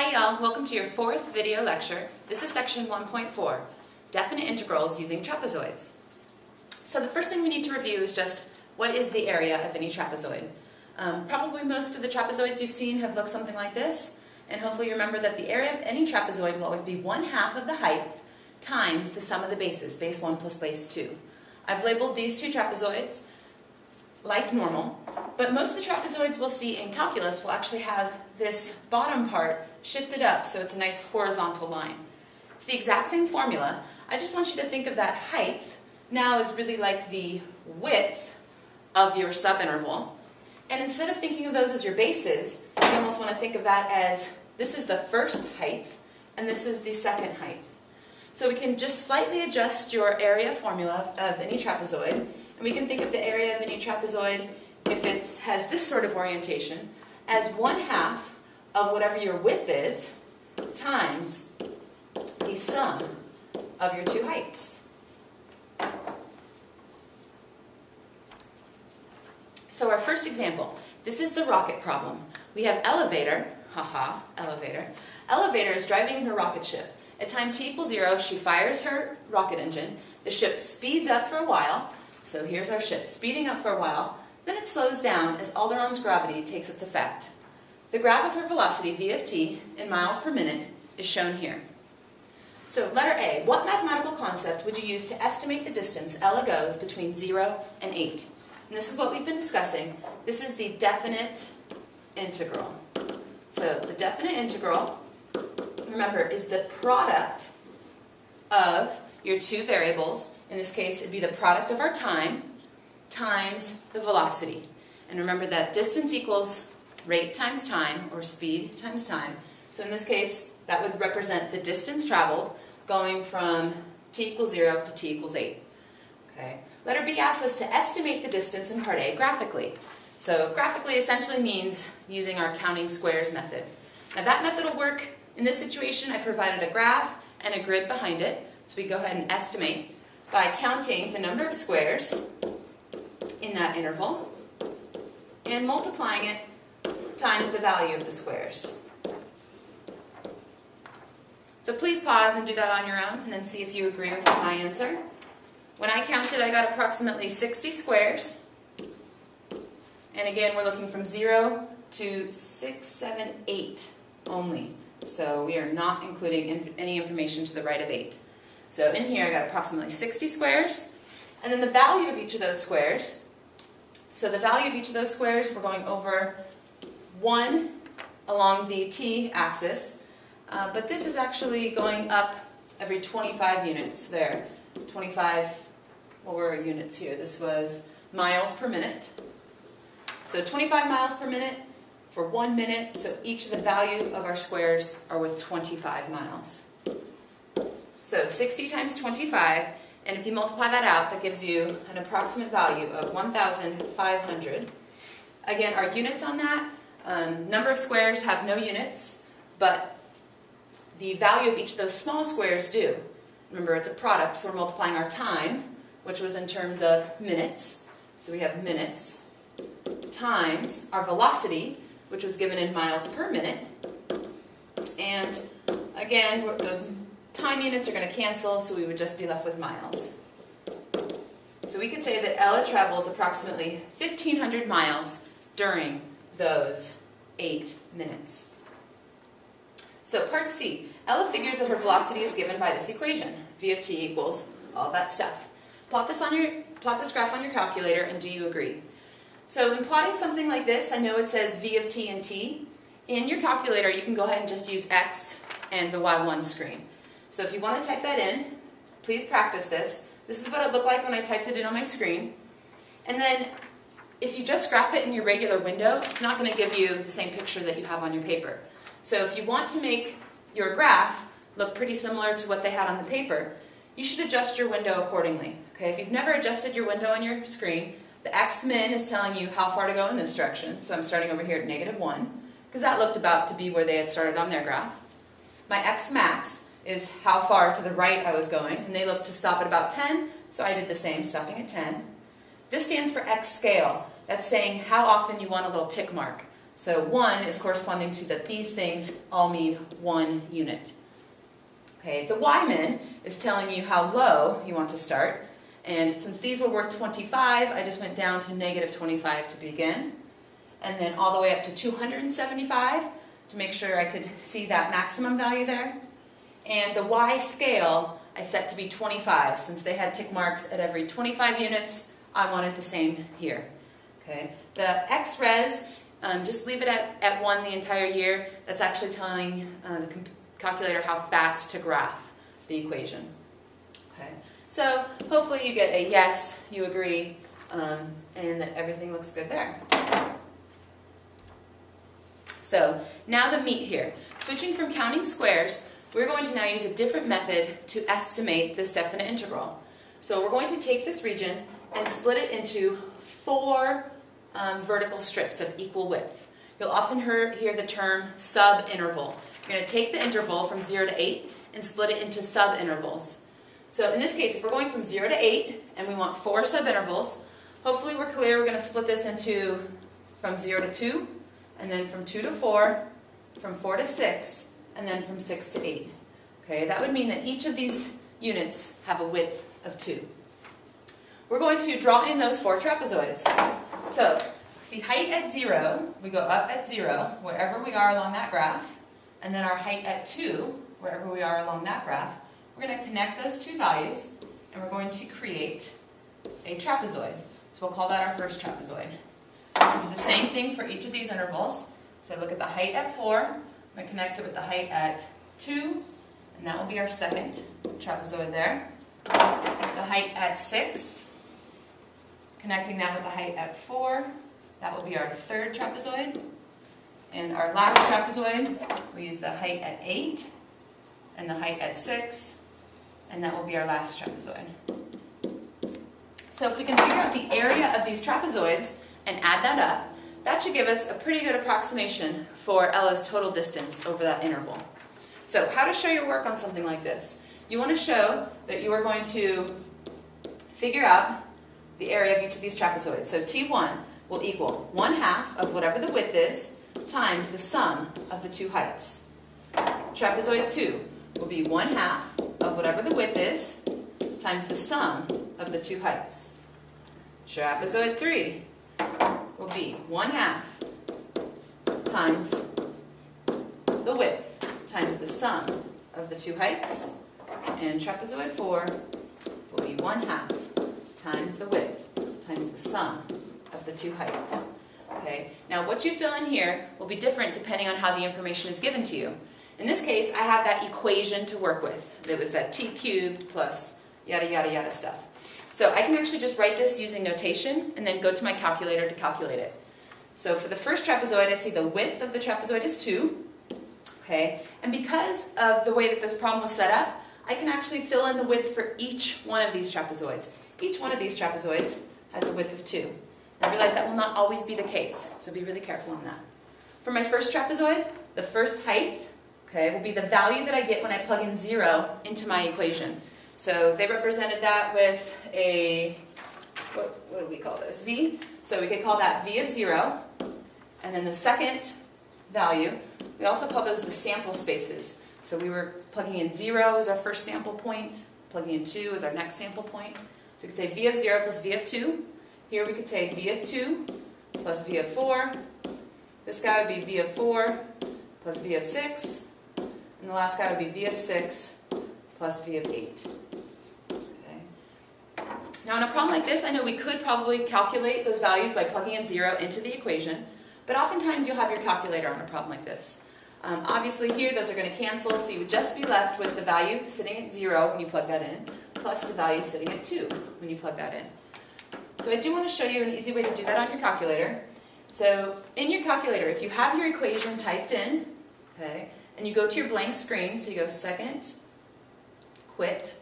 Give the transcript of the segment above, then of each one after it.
Hi y'all, welcome to your fourth video lecture. This is section 1.4, definite integrals using trapezoids. So the first thing we need to review is just what is the area of any trapezoid. Probably most of the trapezoids you've seen have looked something like this, and hopefully you remember that the area of any trapezoid will always be 1/2 of the height times the sum of the bases, base 1 plus base 2. I've labeled these two trapezoids like normal, but most of the trapezoids we'll see in calculus will actually have this bottom part shifted up so it's a nice horizontal line. It's the exact same formula. I just want you to think of that height now as really like the width of your subinterval. And instead of thinking of those as your bases, you almost want to think of that as this is the first height and this is the second height. So we can just slightly adjust your area formula of any trapezoid, and we can think of the area of any trapezoid, if it has this sort of orientation, as 1/2 of whatever your width is times the sum of your two heights. So our first example, this is the rocket problem. We have elevator, elevator. Elevator is driving in her rocket ship. At time t equals 0, she fires her rocket engine. The ship speeds up for a while. So here's our ship speeding up for a while. Then it slows down as Alderon's gravity takes its effect. The graph of her velocity, v of t, in miles per minute, is shown here. So letter A, what mathematical concept would you use to estimate the distance Ella goes between 0 and 8? And this is what we've been discussing. This is the definite integral. So the definite integral, remember, is the product of your two variables. In this case, it'd be the product of our time times the velocity. And remember that distance equals rate times time, or speed times time. So in this case, that would represent the distance traveled going from t equals 0 to t equals 8. Okay. Letter B asks us to estimate the distance in part A graphically. So graphically essentially means using our counting squares method. Now that method will work in this situation. I've provided a graph and a grid behind it. So we go ahead and estimate by counting the number of squares in that interval and multiplying it times the value of the squares. So please pause and do that on your own and then see if you agree with my answer. When I counted, I got approximately 60 squares. And again, we're looking from 0 to 6, 7, 8 only. So we are not including any information to the right of 8. So in here, I got approximately 60 squares. And then the value of each of those squares. So the value of each of those squares, we're going over 1 along the t-axis. But this is actually going up every 25 units there. 25, what were our units here? This was miles per minute. So 25 miles per minute for 1 minute. So each of the value of our squares are with 25 miles. So 60 times 25, and if you multiply that out, that gives you an approximate value of 1,500. Again, our units on that, number of squares have no units, but the value of each of those small squares do. Remember, it's a product, so we're multiplying our time, which was in terms of minutes. So we have minutes, times our velocity, which was given in miles per minute. And again, those time units are going to cancel, so we would just be left with miles. So we could say that Ella travels approximately 1,500 miles during those 8 minutes. So part C, Ella figures that her velocity is given by this equation, v of t equals all that stuff. Plot this graph on your calculator, and do you agree? So in plotting something like this, I know it says v of t and t. In your calculator, you can go ahead and just use x and the y1 screen. So if you want to type that in, please practice this. This is what it looked like when I typed it in on my screen. And then if you just graph it in your regular window, it's not going to give you the same picture that you have on your paper. So if you want to make your graph look pretty similar to what they had on the paper, you should adjust your window accordingly. Okay? If you've never adjusted your window on your screen, the x-min is telling you how far to go in this direction. So I'm starting over here at -1, because that looked about to be where they had started on their graph. My x-max is how far to the right I was going, and they looked to stop at about 10, so I did the same, stopping at 10. This stands for x-scale. That's saying how often you want a little tick mark. So 1 is corresponding to that these things all mean 1 unit. Okay, the y-min is telling you how low you want to start. And since these were worth 25, I just went down to negative 25 to begin. And then all the way up to 275 to make sure I could see that maximum value there. And the y scale I set to be 25. Since they had tick marks at every 25 units, I wanted the same here. Okay. The x-res, just leave it at 1 the entire year. That's actually telling the calculator how fast to graph the equation. Okay. So hopefully you get a yes, you agree, and that everything looks good there. So now the meat here. Switching from counting squares, we're going to now use a different method to estimate this definite integral. So we're going to take this region and split it into 4 vertical strips of equal width. You'll often hear the term subinterval. You're going to take the interval from 0 to 8 and split it into subintervals. So in this case, if we're going from 0 to 8 and we want 4 subintervals, hopefully we're clear. We're going to split this into from 0 to 2, and then from 2 to 4, from 4 to 6, and then from 6 to 8. Okay, that would mean that each of these units have a width of 2. We're going to draw in those 4 trapezoids. So the height at 0, we go up at 0, wherever we are along that graph, and then our height at 2, wherever we are along that graph. We're going to connect those 2 values, and we're going to create a trapezoid. So we'll call that our first trapezoid. We'll do the same thing for each of these intervals. So look at the height at 4, I'm going to connect it with the height at 2, and that will be our second trapezoid there. The height at 6, connecting that with the height at 4, that will be our third trapezoid. And our last trapezoid, we use the height at 8, and the height at 6, and that will be our last trapezoid. So if we can figure out the area of these trapezoids and add that up, that should give us a pretty good approximation for Ella's total distance over that interval. So how to show your work on something like this? You want to show that you are going to figure out the area of each of these trapezoids. So T1 will equal 1/2 of whatever the width is times the sum of the 2 heights. Trapezoid 2 will be 1/2 of whatever the width is times the sum of the 2 heights. Trapezoid 3 will be 1/2 times the width times the sum of the 2 heights. And trapezoid 4 will be 1/2 times the width times the sum of the 2 heights. Okay. Now what you fill in here will be different depending on how the information is given to you. In this case, I have that equation to work with. It was that t cubed plus yada yada yada stuff. So I can actually just write this using notation and then go to my calculator to calculate it. So for the first trapezoid, I see the width of the trapezoid is 2. Okay. And because of the way that this problem was set up, I can actually fill in the width for each one of these trapezoids. Each one of these trapezoids has a width of 2. I realize that will not always be the case, so be really careful on that. For my first trapezoid, the first height, okay, will be the value that I get when I plug in 0 into my equation. So they represented that with a, what do we call this, V? So we could call that V of 0. And then the second value, we also call those the sample spaces. So we were plugging in 0 as our first sample point, plugging in 2 as our next sample point. So we could say V of 0 plus V of 2. Here we could say V of 2 plus V of 4. This guy would be V of 4 plus V of 6. And the last guy would be V of 6 plus V of 8. Okay. Now in a problem like this, I know we could probably calculate those values by plugging in 0 into the equation. But oftentimes you'll have your calculator on a problem like this. Obviously here those are going to cancel, so you would just be left with the value sitting at 0 when you plug that in, plus the value sitting at 2 when you plug that in. So I do want to show you an easy way to do that on your calculator. So in your calculator, if you have your equation typed in, okay, and you go to your blank screen, so you go second, quit.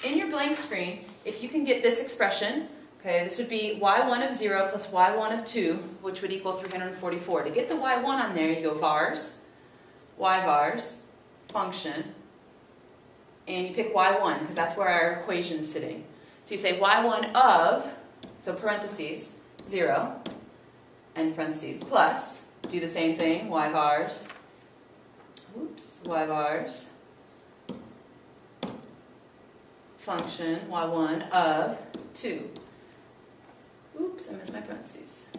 In your blank screen, if you can get this expression, okay, this would be y1 of 0 plus y1 of 2, which would equal 344. To get the y1 on there, you go vars, y-vars, function, and you pick y1, because that's where our equation is sitting. So you say y1 of, so parentheses, 0, and parentheses, plus do the same thing, y bars, y bars, function y1 of 2. Oops, I missed my parentheses.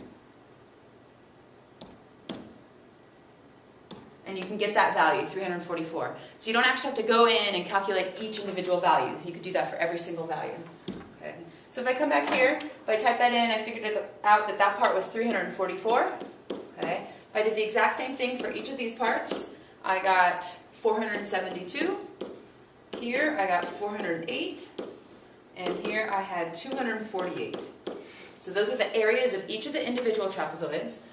And you can get that value, 344. So you don't actually have to go in and calculate each individual value. You could do that for every single value. Okay. So if I come back here, if I type that in, I figured out that that part was 344. Okay. If I did the exact same thing for each of these parts, I got 472. Here I got 408. And here I had 248. So those are the areas of each of the individual trapezoids.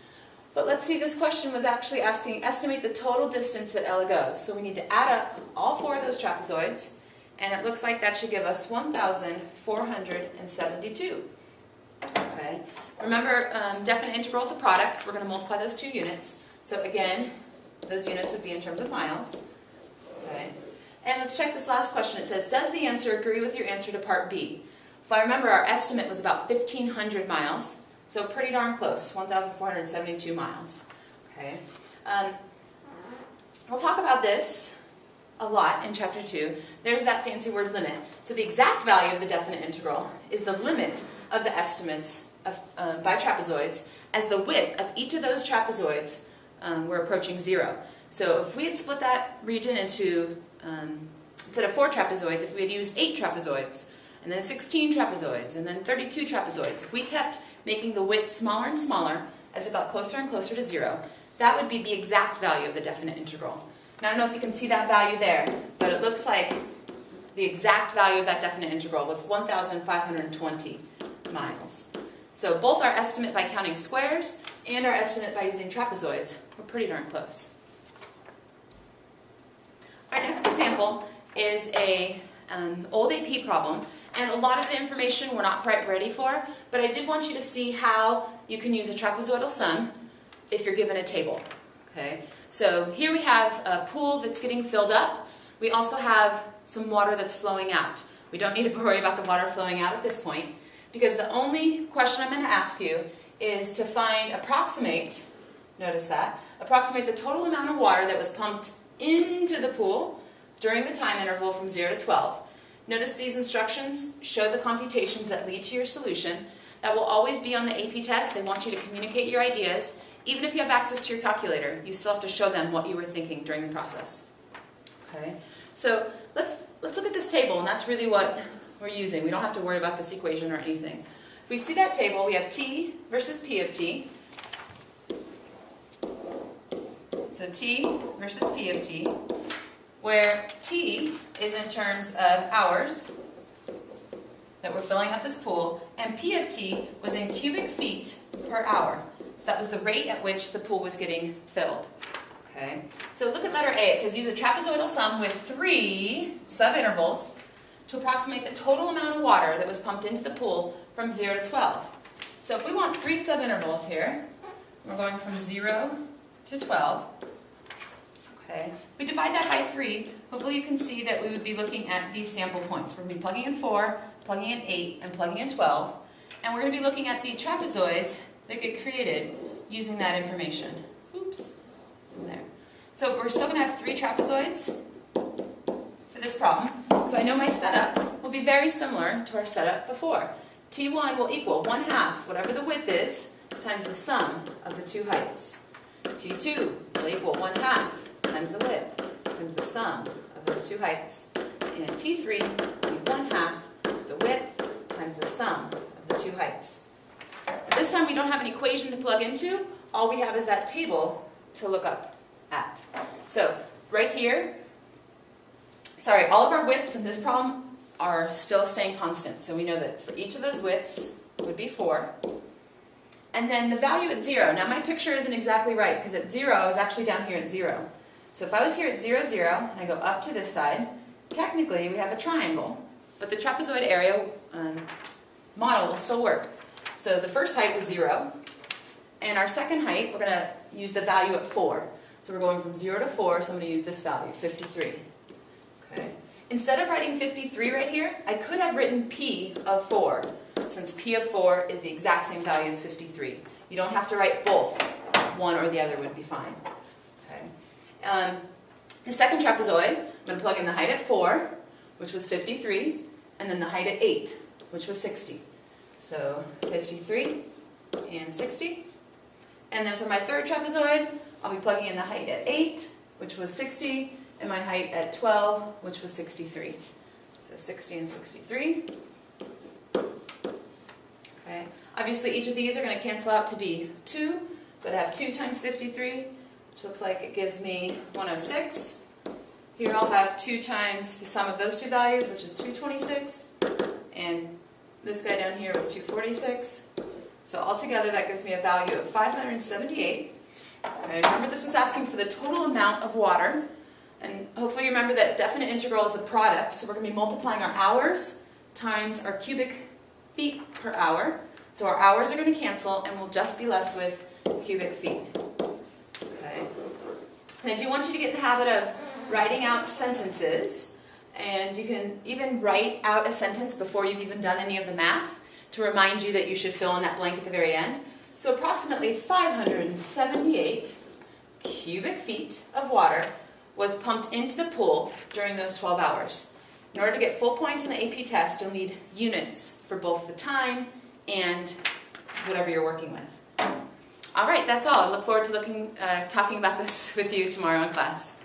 But let's see, this question was actually asking, estimate the total distance that Ella goes. So we need to add up all 4 of those trapezoids, and it looks like that should give us 1,472. Okay. Remember, definite integrals of products, we're going to multiply those 2 units. So again, those units would be in terms of miles. Okay. And let's check this last question. It says, does the answer agree with your answer to part B? If I remember, our estimate was about 1,500 miles. So pretty darn close, 1,472 miles. Okay. We'll talk about this a lot in Chapter 2. There's that fancy word limit. So the exact value of the definite integral is the limit of the estimates of, by trapezoids as the width of each of those trapezoids were approaching 0. So if we had split that region into, instead of 4 trapezoids, if we had used 8 trapezoids, and then 16 trapezoids, and then 32 trapezoids, if we kept making the width smaller and smaller as it got closer and closer to 0, that would be the exact value of the definite integral. Now I don't know if you can see that value there, but it looks like the exact value of that definite integral was 1,520 miles. So both our estimate by counting squares and our estimate by using trapezoids were pretty darn close. Our next example is a old AP problem. And a lot of the information we're not quite ready for, but I did want you to see how you can use a trapezoidal sum if you're given a table. Okay? So here we have a pool that's getting filled up. We also have some water that's flowing out. We don't need to worry about the water flowing out at this point, because the only question I'm going to ask you is to approximate the total amount of water that was pumped into the pool during the time interval from 0 to 12. Notice these instructions show the computations that lead to your solution. That will always be on the AP test. They want you to communicate your ideas. Even if you have access to your calculator, you still have to show them what you were thinking during the process. Okay? So let's look at this table, and that's really what we're using. We don't have to worry about this equation or anything. If we see that table, we have T versus P of T. So T versus P of T, where T is in terms of hours that we're filling up this pool, and P of T was in cubic feet per hour. So that was the rate at which the pool was getting filled. Okay. So look at letter A. It says use a trapezoidal sum with 3 subintervals to approximate the total amount of water that was pumped into the pool from 0 to 12. So if we want 3 subintervals here, we're going from 0 to 12. Okay. If we divide that by 3, hopefully you can see that we would be looking at these sample points. We're going to be plugging in 4, plugging in 8, and plugging in 12. And we're going to be looking at the trapezoids that get created using that information. Oops. There. So we're still going to have 3 trapezoids for this problem. So I know my setup will be very similar to our setup before. T1 will equal 1/2, whatever the width is, times the sum of the 2 heights. T2 will equal 1/2 times the width times the sum of those 2 heights. And T3 will be 1/2 the width times the sum of the 2 heights. But this time we don't have an equation to plug into. All we have is that table to look up at. So right here, all of our widths in this problem are still staying constant. So we know that for each of those widths would be 4. And then the value at 0. Now my picture isn't exactly right, because at 0 I was actually down here at 0. So if I was here at 0, 0, and I go up to this side, technically we have a triangle, but the trapezoid area model will still work. So the first height was 0, and our second height, we're going to use the value at 4. So we're going from 0 to 4, so I'm going to use this value, 53. Okay. Instead of writing 53 right here, I could have written P of 4, since P of 4 is the exact same value as 53. You don't have to write both one or the other would be fine. Okay. The second trapezoid, I'm going to plug in the height at 4, which was 53, and then the height at 8, which was 60. So 53 and 60. And then for my third trapezoid, I'll be plugging in the height at 8, which was 60, and my height at 12, which was 63. So 60 and 63. Okay. Obviously, each of these are going to cancel out to be 2. So I'd have 2 times 53, which looks like it gives me 106. Here I'll have 2 times the sum of those two values, which is 226. And this guy down here was 246. So altogether, that gives me a value of 578. Okay, remember, this was asking for the total amount of water. And hopefully you remember that definite integral is the product. So we're going to be multiplying our hours times our cubic feet per hour. So our hours are going to cancel, and we'll just be left with cubic feet. Okay. And I do want you to get in the habit of writing out sentences. And you can even write out a sentence before you've even done any of the math to remind you that you should fill in that blank at the very end. So approximately 578 cubic feet of water was pumped into the pool during those 12 hours. In order to get full points in the AP test, you'll need units for both the time and whatever you're working with. All right, that's all. I look forward to talking about this with you tomorrow in class.